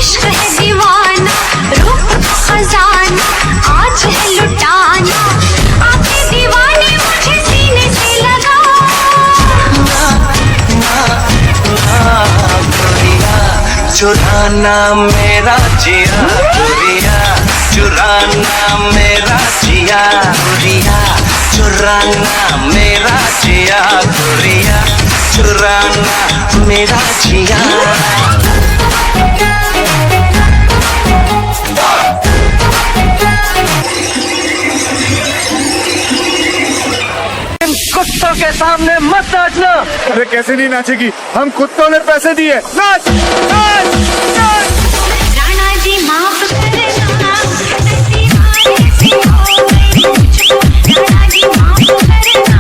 इश्क है दीवाना, रूप का खजाना आज है लुटाना, आके दीवाने मुझे सीने से लगा। चुराना मेरा जिया गुड़िया, चुराना मेरा जिया गुड़िया, चुराना मेरा जिया गुड़िया, चुराना मेरा जिया। कुत्तों के सामने मत नाचना। अरे कैसे नहीं नाचेगी, हम कुत्तों ने पैसे दिए, नाच नाच नाच। राणा जी माफ करना, दीवाने से हो गई मुझको। राणा जी माफ करना,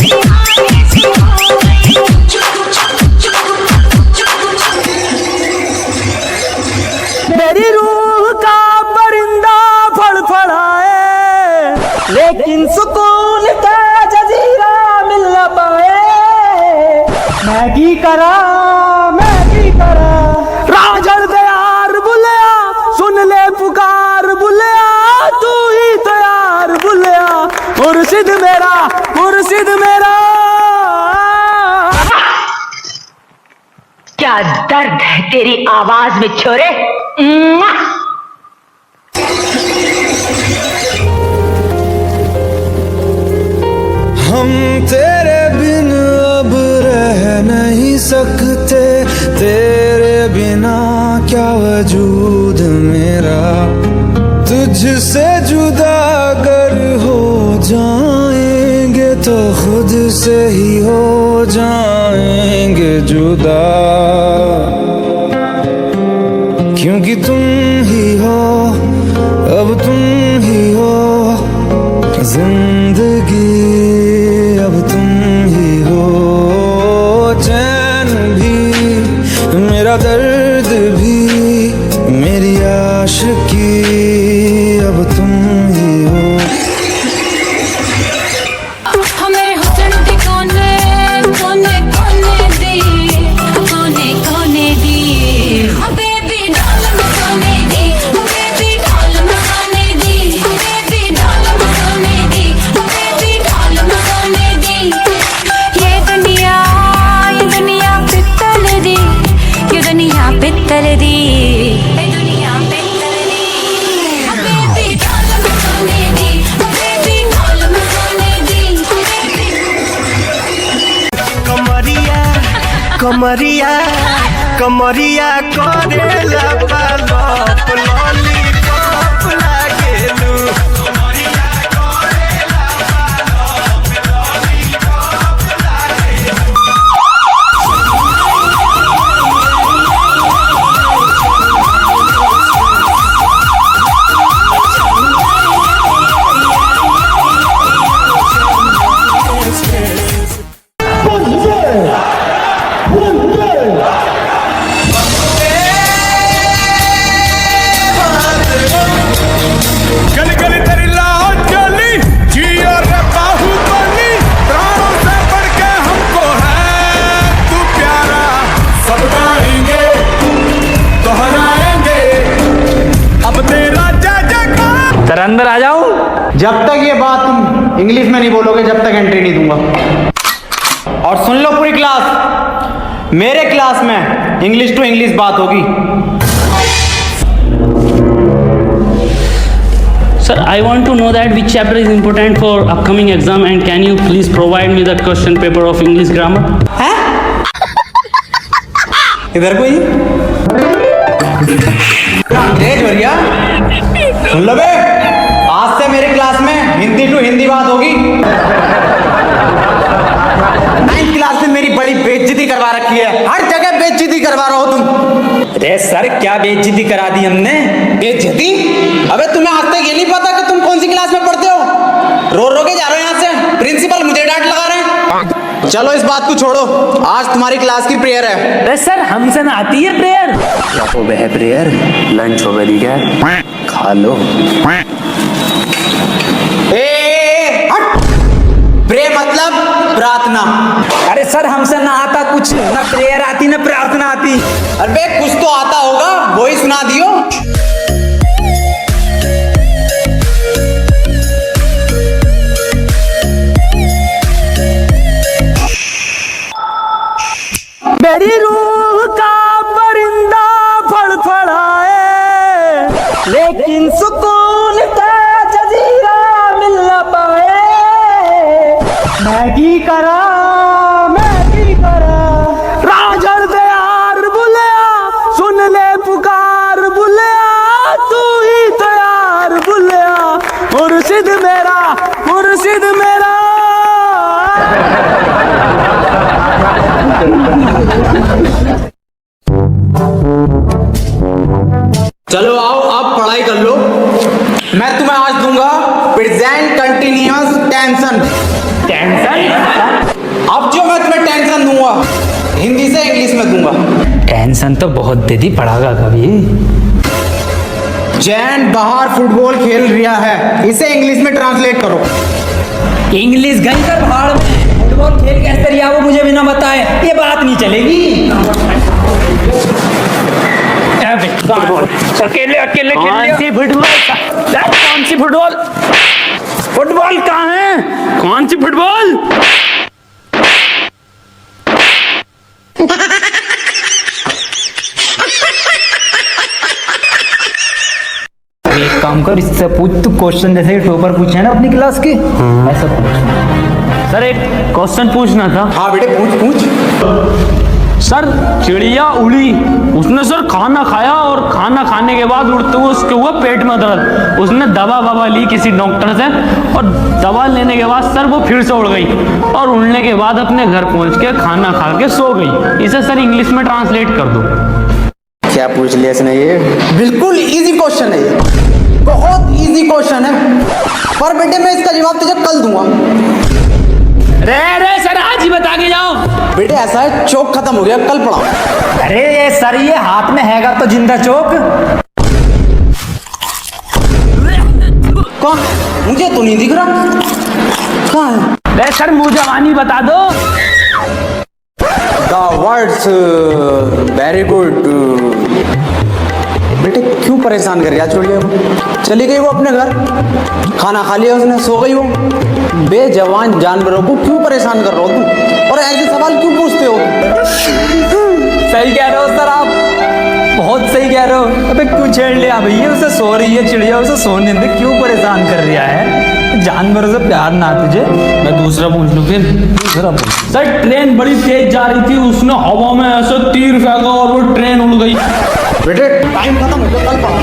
दीवाने से हो गई मुझको। मेरी रूह का परिंदा फड़फड़ाए, लेकिन सुकून का जजीरा मिल न पाए। मैगी करा राजड़ दे यार बुलिया, सुन ले पुकार बुलिया, तू ही तो यार बुलिया, मुर्शिद मेरा मुर्शिद मेरा। क्या दर्द है तेरी आवाज में छोरे। हम तेरे बिन अब रह नहीं सकते, तेरे बिना क्या वजूद मेरा। तुझसे जुदा अगर हो जाएंगे तो खुद से ही हो जाएंगे जुदा, क्योंकि तुम ही हो, अब तुम ही हो जिंदगी, अब तुम ही हो। चैन भी मेरा दर्द भी मेरी आशिकी, अब तुम ही हो। हमें हुस्न के कोने कोने कोने दिए, कोने कोने दिए। बेबी डाल में सोने दी, बेबी डाल में सोने दी, बेबी डाल में सोने दी, बेबी डाल में सोने दी। ये दुनिया पित्तल दी, ये दुनिया पित्तल दी, ये दुनिया पित्तल दी। बेबी डाल में सोने दी, बेबी डाल में सोने दी। कमरिया कमरिया कमरिया करेला पालप लॉलीपॉप लागेलू। गली गली तेरी लाहौर चली, जियो रे बाहुबली, प्राणों से बढ़ के हमको है तू प्यारा। सब गाएंगे दोहराएंगे अब तेरा जय जयकार। सर अंदर आ जाओ। जब तक ये बात तुम इंग्लिश में नहीं बोलोगे जब तक एंट्री नहीं दूंगा। और सुन लो पूरी क्लास, मेरे क्लास में इंग्लिश टू इंग्लिश बात होगी। Sir, I want to know that which chapter is important for upcoming exam and can you please provide me the question paper of English grammar? हैं? इधर कोई तेज भैया सुन लो बे, आज से मेरी क्लास में हिंदी टू हिंदी बात होगी। 9th क्लास में मेरी बड़ी बेइज्जती करवा रखी है, हर जगह बेइज्जती करवा रहे हो तुम। अरे सर क्या बेइज्जती करा दी हमने? बेइज्जती? अबे तुम्हें आज तक ये नहीं पता कि तुम कौन सी क्लास में पढ़ते हो? रो के जा रहे हो यहाँ से, प्रिंसिपल मुझे डांट लगा रहे हैं। चलो इस बात को छोड़ो, आज तुम्हारी क्लास की प्रेयर है। अरे सर हमसे ना आती है प्रेयर। क्या हो गया प्रेयर? लंच हो गई क्या? खा लो। प्रे मतलब प्रार्थना। अरे सर हमसे ना आता कुछ, ना प्रेयर आती ना प्रार्थना आती। अरे कुछ तो आता होगा, वही सुना दियो। मेरी रूह का परिंदा फड़फड़ाए, लेकिन सुकून का जजीरा मिल न पाए। मैगी करा राजर दयार बुलिया, सुन ले पुकार बुलिया, तू ही तैयार बुलिया, मुर्शिद मेरा मुर्शिद मेरा। चलो आओ, अब पढ़ाई कर लो। मैं तुम्हें आज दूंगा प्रेजेंट कंटिन्यूअस टेंशन। अब जो मैं तुम्हें टेंशन दूंगा, हिंदी से इंग्लिश में दूंगा। टेंशन तो बहुत दे दी, पढ़ागा कभी। जैन बाहर फुटबॉल खेल रहा है, इसे इंग्लिश में ट्रांसलेट करो। इंग्लिश गई कर भाड़ में, फुटबॉल खेल कैसे रिया वो मुझे बिना बताए ये बात नहीं चलेगी। अकेले अकेले कौन सी फुटबॉल फुटबॉल कहाँ है? कौन सी फुटबॉल? एक काम कर, इससे पूछ तू क्वेश्चन जैसे टॉपर पूछे ना अपनी क्लास के, ऐसा पूछ। सर एक क्वेश्चन पूछना था। हाँ बेटे पूछ। सर चिड़िया उड़ी, उसने सर खाना खाया और खाना खाने के बाद उड़ते हुए उसके हुआ पेट में दर्द। उसने दवा ली किसी डॉक्टर से, और दवा लेने के बाद सर वो फिर से उड़ गई, और उड़ने के बाद अपने घर पहुंच के खाना खा के सो गई। इसे सर इंग्लिश में ट्रांसलेट कर दो। क्या पूछ लिया इसने? ये बिल्कुल इजी क्वेश्चन है, ये बहुत इजी क्वेश्चन है, पर बेटे मैं इसका जवाब तुझे कल दूंगा। रे सर आज ही बता के जाओ। बेटे ऐसा है, चौक खत्म हो गया, कल पढ़ाओ। अरे ये सर ये हाथ में हैगा तो जिंदा चौक। कौन? मुझे तो नहीं दिख रहा। कहाँ है? रे सर मुंह जवानी बता दो। The words very good। बेटे क्यों परेशान कर रहा छोड़िए को? चली गई वो अपने घर, खाना खा लिया उसने, सो गई वो। बेजवान जानवरों को क्यों परेशान कर रहे हो तुम, और ऐसे सवाल क्यों पूछते हो? सही कह रहे हो सर आप, बहुत सही कह रहे हो। अबे क्यों छेड़ लिया भैया, उसे सो रही है चिड़िया, उसे सोने दे, क्यों परेशान कर रहा है? जानवरों से प्यार ना तुझे। मैं दूसरा पूछ लूँ फिर। दूसरा पूछ। सर ट्रेन बड़ी तेज जा रही थी, उसने हवा में ऐसे तीर फेंका और वो ट्रेन उड़ गई। बेटे टाइम खत्म हो गया, कल पढ़ाओ।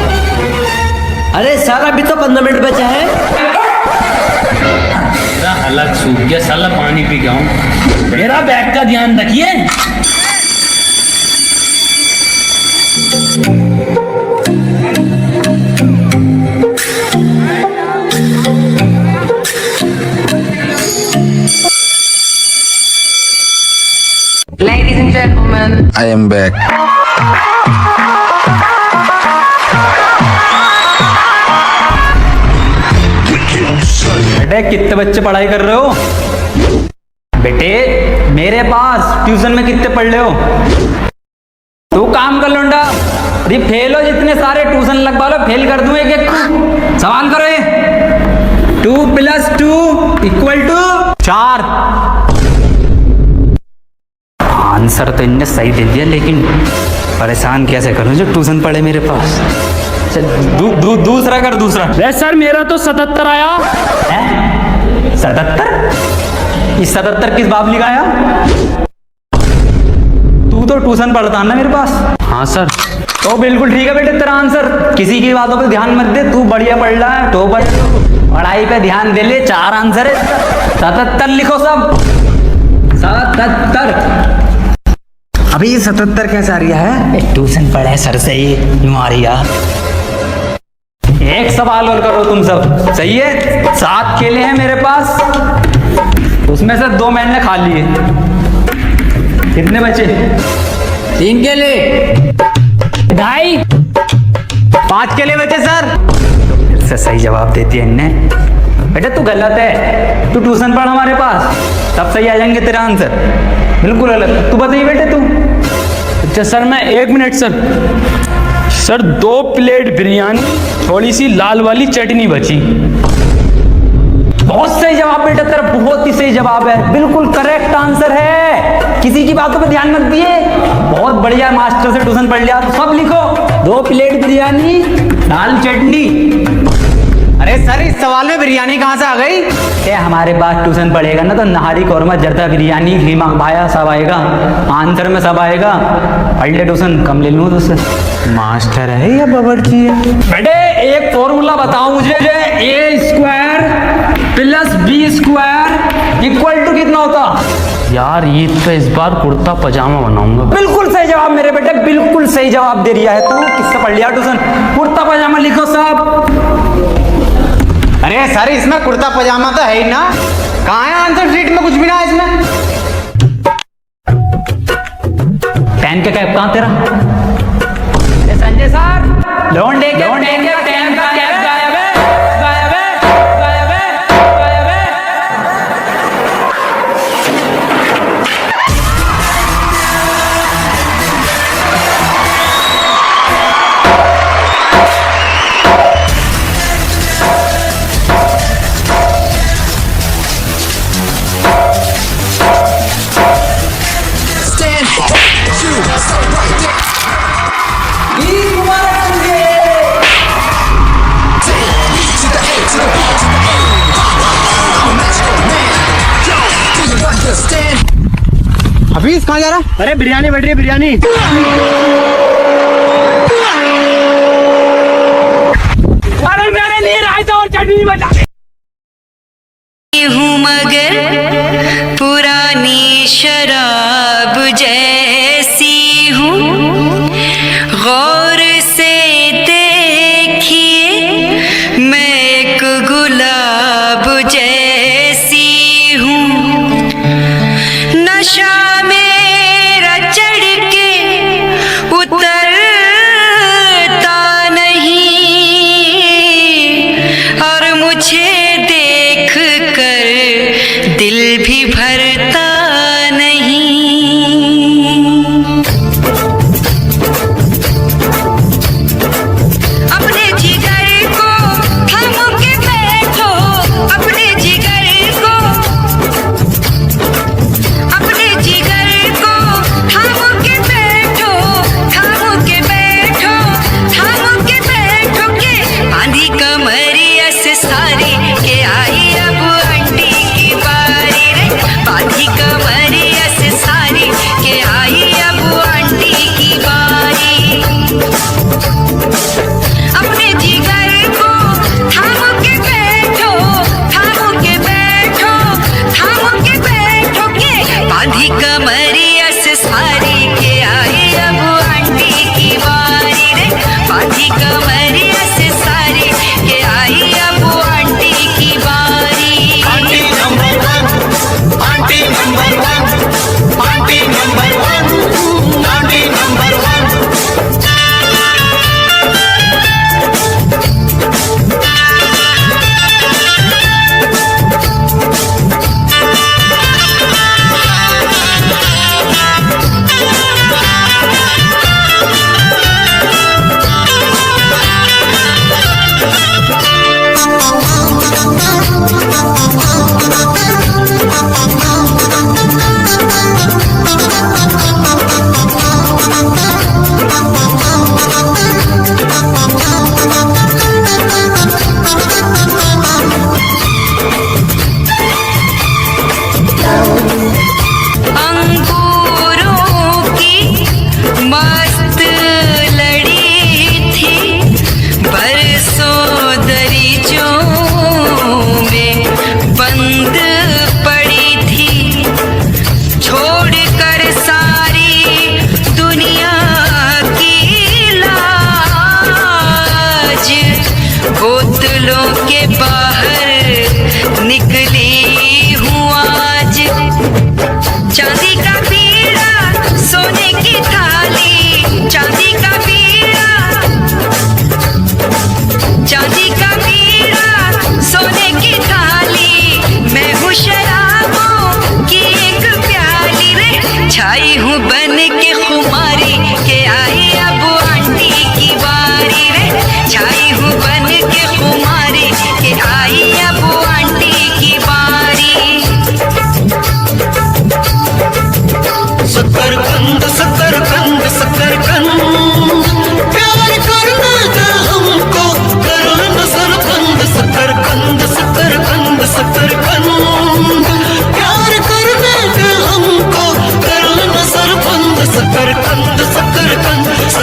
अरे सर अभी तो 15 मिनट बचे हैं। मेरा हालत सूख गया, साला पानी पी गया हूँ। मेरा बैग का ध्यान रखिए। Ladies and gentlemen, I am back. बेटे कितने बच्चे पढ़ाई कर रहे हो? बेटे मेरे पास ट्यूशन में कितने पढ़ रहे हो? तू काम कर लौंडा, अरे फेल हो जितने सारे ट्यूशन लगवा लो, फेल कर दूं एक एक। सवाल करो ये। 2 + 2 = 4। आंसर तो इनने सही दे दिया, लेकिन परेशान कैसे करूं जो ट्यूशन पढ़े मेरे पास। चल दूसरा कर, दूसरा। अरे सर मेरा तो 77 आया है 77? इस 77 किस बाब लिखाया? तू तो ट्यूशन पढ़ता ना मेरे पास। हाँ सर। तो बिल्कुल ठीक है बेटे, तेरा आंसर। किसी की बातों पे ध्यान मत दे, तू बढ़िया पढ़ रहा है, तो पढ़ाई पे ध्यान दे ले। 4 आंसर है, 77 लिखो सब। 77। अभी ये 77 कैसे आ रहा है? ट्यूशन पढ़े सर से ही यूं आ रही है। एक सवाल और करो तुम सब, सही है? 7 केले हैं मेरे पास, उसमें से 2 मैंने खा लिए, कितने बचे? 3 केले, 2.5, 5 केले बचे सर। फिर से सही जवाब देती है इनने। बेटा तू गलत है, तू ट्यूशन पढ़ हमारे पास, तब सही आ जाएंगे तेरा आंसर। बिल्कुल गलत। तू बताइए बेटे, तू अच्छा सर, मैं 1 मिनट सर 2 प्लेट बिरयानी, थोड़ी सी लाल वाली चटनी बची। बहुत सही जवाब बेटा तेरा, बहुत ही सही जवाब है, बिल्कुल करेक्ट आंसर है। किसी की बातों पे ध्यान मत दिए, बहुत बढ़िया, मास्टर से ट्यूशन पढ़ लिया तो सब लिखो। 2 प्लेट बिरयानी, दाल चटनी। अरे सर, इस सवाल में बिरयानी कहाँ से आ गई? ये हमारे पास ट्यूशन पढ़ेगा ना तो नहारी कौरमा, जर्दा बिरयानी, कीमा भाया सब आएगा, आंसर में सब आएगा। पढ़ ले ट्यूशन, कम ले लूँ तुझसे। मास्टर है या बावर्ची है? बेटे एक फॉर्मूला बताओ मुझे, A² + B² इक्वल टू कितना होता? यार ये तो इस बार कुर्ता पजामा बनाऊंगा। बिल्कुल सही जवाब मेरे बेटे, बिल्कुल सही जवाब दे दिया है तू। किससे पढ़ लिया ट्यूशन? कुर्ता पजामा लिखो सब। अरे सर, इसमें कुर्ता पजामा तो है ही ना, कहाँ है आंसर शीट में? कुछ भी ना है इसमें। पेन का कैप कहाँ तेरा? संजय सर, लौंडे के पेन का कैप गायब है, गायब है, गायब है, गायब है। हफीज कहाँ जा रहा? अरे बिरयानी बैठ रही है, बिरयानी। अरे मैंने नहीं रायता और चटनी बचा हूँ मगर पुरानी शराब जैसी हूँ, गौर से देखिए मैं एक गुलाब जैसी हूँ, नशा मेरा चढ़ के उतरता नहीं, और मुझे देख कर दिल भी भरता नहीं। अपने जिगर को थाम के बैठो, अपने जिगर को, अपने जिगर को थाम के बैठो, थाम के बैठो, थाम के बैठो के बांधी कमरिया से सारी के आई अब आंटी की बारी रे, बांधी कमरिया से सारी के आई अब आंटी की बारी। अपने जिगर को थाम के बैठो, थाम के बैठो, थाम के बैठो के बांधी कमरिया से सारी के आई अब आंटी की बारी रे, बांधी कमरिया से सारी के आई अब आंटी की बारी। Aunty number 1, aunty number 1, aunty number 1, aunty number 1।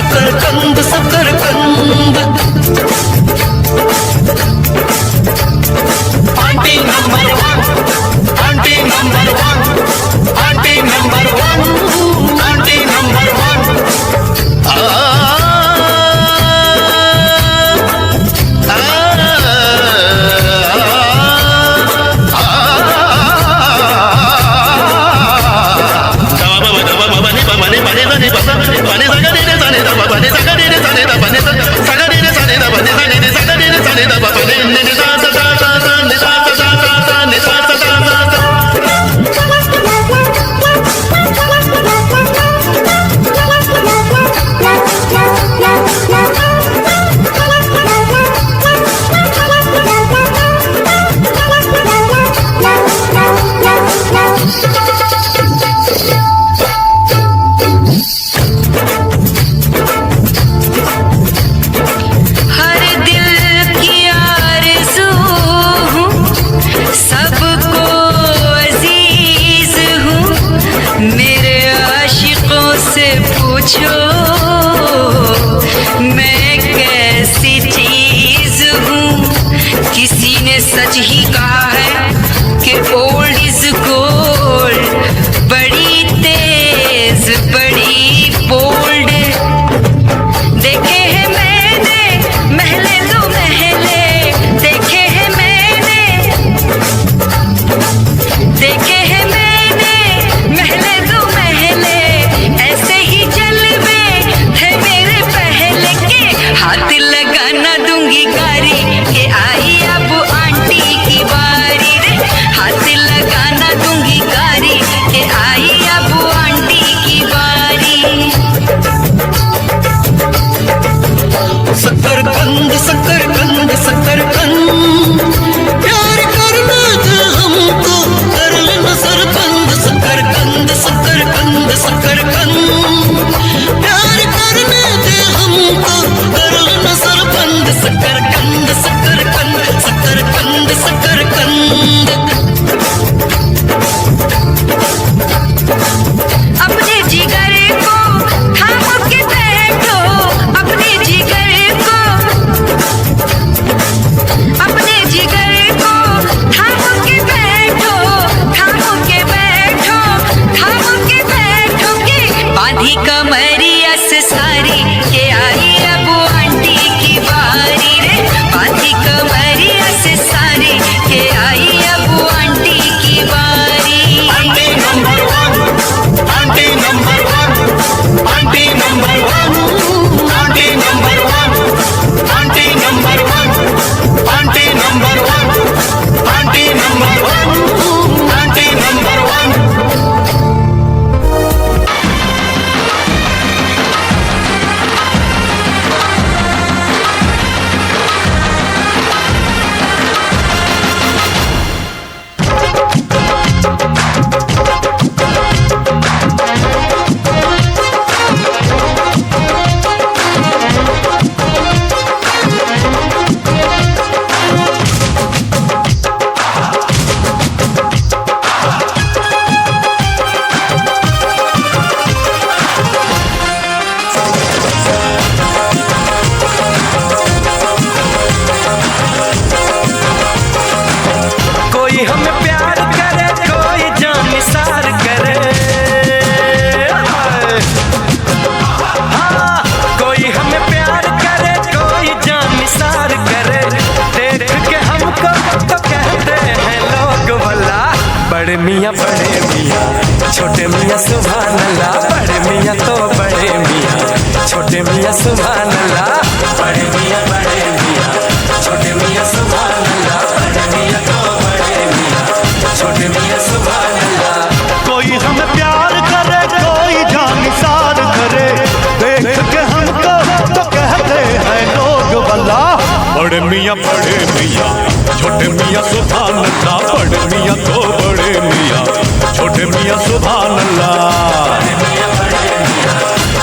शकरकंद शकरकंद aunty number 1 aunty number 1 aunty number 1 aunty number 1 हर दिल की आरज़ू हूँ, सबको अजीज हूँ। मेरे आशिकों से पूछो मैं कैसी चीज हूँ। किसी ने सच ही कहा है कि ओल्ड इज गोल्ड, बड़ी तेज बड़ी बोल्ड। देखे हैं मैंने महले दो महले, देखे हैं मैंने, देखे हैं मैंने महले दो महले। ऐसे ही जलवे थे मेरे पहले के, हाथ लगाना दूंगी गारी के आई अब आंटी की बारी रे। हाथ लगाना दूंगी गारी के आई अब आंटी की बारी। शकरकंद शकरकंद शकरकंद प्यार करना था हमको कर लेना सरबंद। शकरकंद शकरकंद शकरकंद प्यार करने थे हमको कर लेना सरबंद। शकरकंद शकरकंद शकरकंद शकरकंद अपने जिगर को थाम के बैठो, अपने जिगर को, अपने जिगर को थाम के बैठो, थाम के बैठो, थाम के बैठो के बांधी कमरिया से सारी के आई अब आंटी की बारी रे। बांधी कमरिया से सारी के आई अब आंटी की बारी। Aunty number 1 aunty number 1 aunty number 1 aunty number 1 aunty number 1 aunty number 1 aunty number 1 aunty number 1 कोई हमें प्यार करे कोई जान निसार करे। हाँ, कोई हमें प्यार करे कोई जान निसार करे। देख के हमको तो कहते हैं लोग भला बड़े मियाँ छोटे मियाँ सुभान अल्लाह। बड़े मियाँ तो बड़े मियाँ छोटे मियाँ सुभान अल्लाह। बड़े मियाँ छोटे मियाँ सुभान अल्लाह। बड़े मियाँ तो बड़े मियाँ छोटे मियाँ सुभान अल्लाह। कोई हमें प्यार करे कोई जान निसार करे, देख के हमको तो कहते हैं लोग भला बड़े मियाँ छोटे मियाँ सुभान अल्लाह। बड़े मियाँ तो बड़े मियाँ छोटे मियाँ सुभान अल्लाह।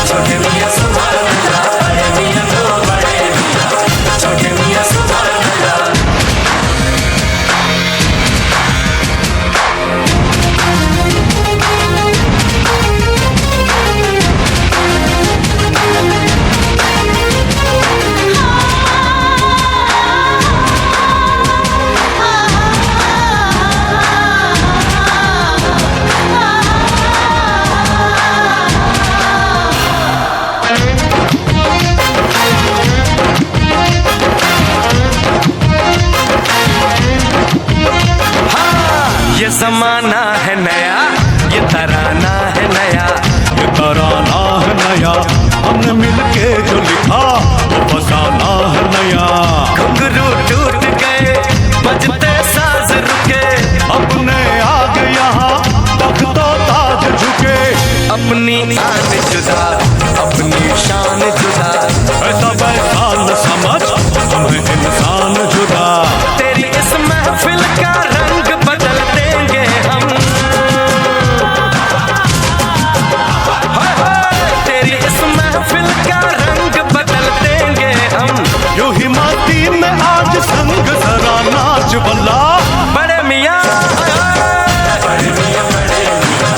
छोटे मियाँ सुभान अल्लाह। बड़े मियाँ तो बड़े मियाँ छोटे मियाँ सुभान अल्लाह। ये जमाना है नया, ये तराना है नया, ये तराना है नया, हमने मिलके जो लिखा वो फसाना है नया। घुंघरू टूट गए, बजते साज रुके, अपने आगे यहाँ तख्तो ताज झुके। अपनी आन जुदा, अपनी शान जुदा, ऐसा वैसा न समझ, हम हैं इंसान जुदा। तेरी इस महफिल का रंग बदल देंगे हम, तेरी इस महफिल का रंग बदल देंगे हम। यूं ही माटी में आज संग जरा नाच बल्ला। बड़े मियाँ, बड़े मियाँ, बड़े मियाँ,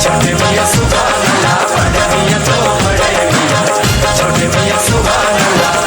छोटे मियाँ सुभान अल्लाह, बड़े मियाँ तो बड़े मियाँ, छोटे मियाँ सुभान अल्लाह।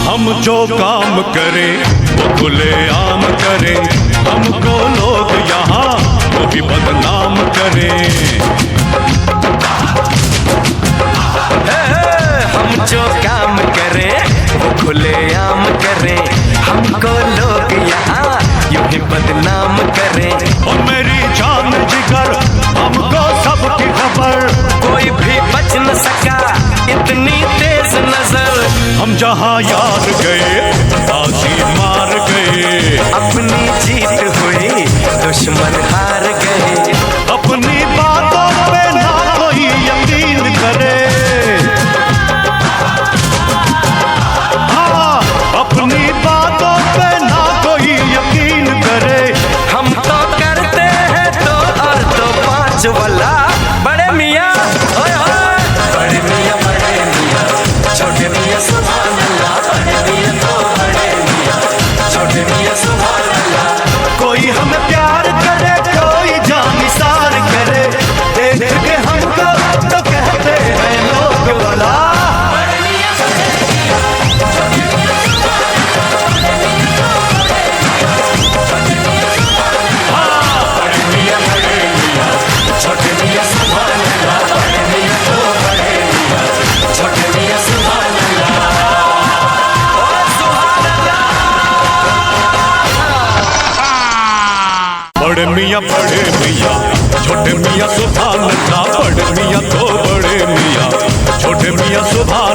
हम जो काम करें वो खुले आम करें, हमको लोग यहाँ वो भी बदनाम करें। हम जो काम करें वो खुले आम करें, हमको लोग यहाँ यूं ही बदनाम करें। और मेरी जान जिगर हमको सबकी खबर, कोई भी बच न सका इतनी तेज नजर। हम जहाँ यार गए बाजी मार गए, अपनी जीत हुई दुश्मन हार गए। अपनी बातों पे ना कोई यकीन करे। हाँ, अपनी बातों पे ना कोई यकीन करे। हम तो करते हैं तो और तो पांच वाला। बड़े मियाँ, ओए होए, बड़े मियाँ, बड़े मियाँ, छोटे मियाँ सुभान अल्लाह, बड़े मियाँ तो बड़े मियाँ, छोटे मियाँ सुभान अल्लाह। कोई हमें प्यार करे, कोई जानिसार करे, देख के हमको तो कहते हैं लोग भला। छोटे मियाँ सुभान अल्लाह, बड़े मियाँ तो बड़े मियाँ, छोटे मियाँ सुभान अल्लाह, ओ सुभान अल्लाह। बड़े मियाँ, बड़े मियाँ, छोटे मियाँ सुभान अल्लाह, बड़े मियाँ तो बड़े मियाँ, छोटे मियाँ सुभान